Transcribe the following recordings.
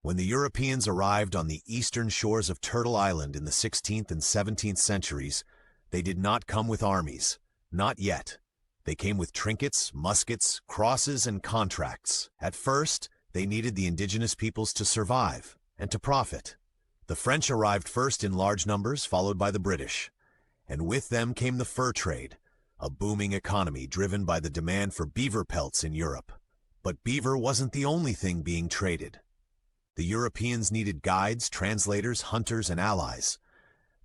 When the Europeans arrived on the eastern shores of Turtle Island in the 16th and 17th centuries, they did not come with armies. Not yet. They came with trinkets, muskets, crosses, and contracts. At first, they needed the indigenous peoples to survive and to profit. The French arrived first in large numbers, followed by the British. And with them came the fur trade, a booming economy driven by the demand for beaver pelts in Europe. But beaver wasn't the only thing being traded. The Europeans needed guides, translators, hunters, and allies.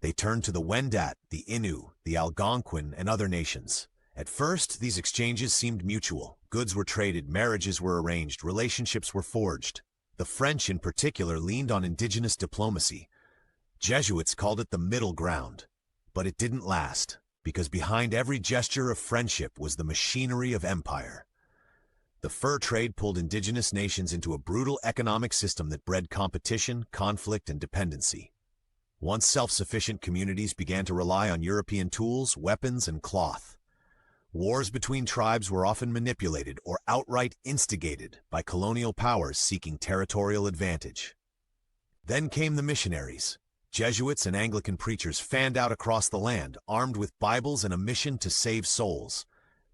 They turned to the Wendat, the Innu, the Algonquin, and other nations. At first, these exchanges seemed mutual. Goods were traded, marriages were arranged, relationships were forged. The French, in particular, leaned on indigenous diplomacy. Jesuits called it the middle ground. But it didn't last, because behind every gesture of friendship was the machinery of empire. The fur trade pulled indigenous nations into a brutal economic system that bred competition, conflict, and dependency. Once self-sufficient communities began to rely on European tools, weapons, and cloth. Wars between tribes were often manipulated or outright instigated by colonial powers seeking territorial advantage. Then came the missionaries. Jesuits and Anglican preachers fanned out across the land, armed with Bibles and a mission to save souls.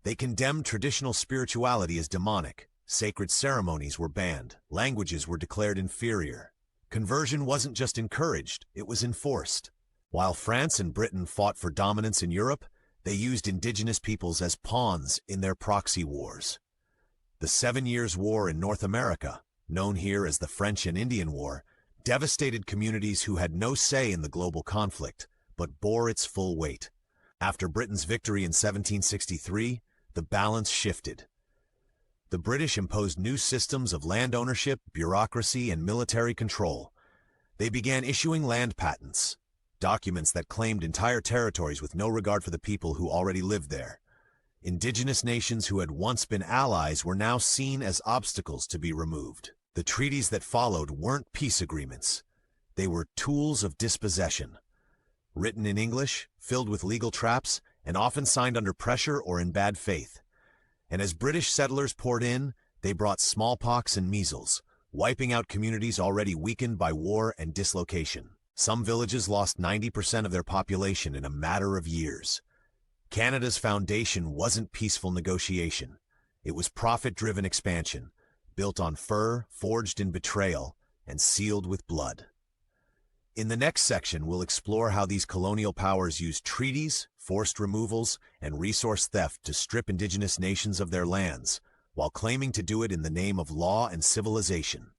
They condemned traditional spirituality as demonic. Sacred ceremonies were banned. Languages were declared inferior. Conversion wasn't just encouraged, it was enforced. While France and Britain fought for dominance in Europe, they used indigenous peoples as pawns in their proxy wars. The 7 Years' War in North America, known here as the French and Indian War, devastated communities who had no say in the global conflict, but bore its full weight. After Britain's victory in 1763, the balance shifted. The British imposed new systems of land ownership, bureaucracy, and military control. They began issuing land patents, documents that claimed entire territories with no regard for the people who already lived there. Indigenous nations who had once been allies were now seen as obstacles to be removed. The treaties that followed weren't peace agreements. They were tools of dispossession. Written in English, filled with legal traps, and often signed under pressure or in bad faith. And as British settlers poured in, they brought smallpox and measles, wiping out communities already weakened by war and dislocation. Some villages lost 90% of their population in a matter of years. Canada's foundation wasn't peaceful negotiation. It was profit-driven expansion, built on fur, forged in betrayal, and sealed with blood. In the next section, we'll explore how these colonial powers used treaties, forced removals, and resource theft to strip indigenous nations of their lands, while claiming to do it in the name of law and civilization.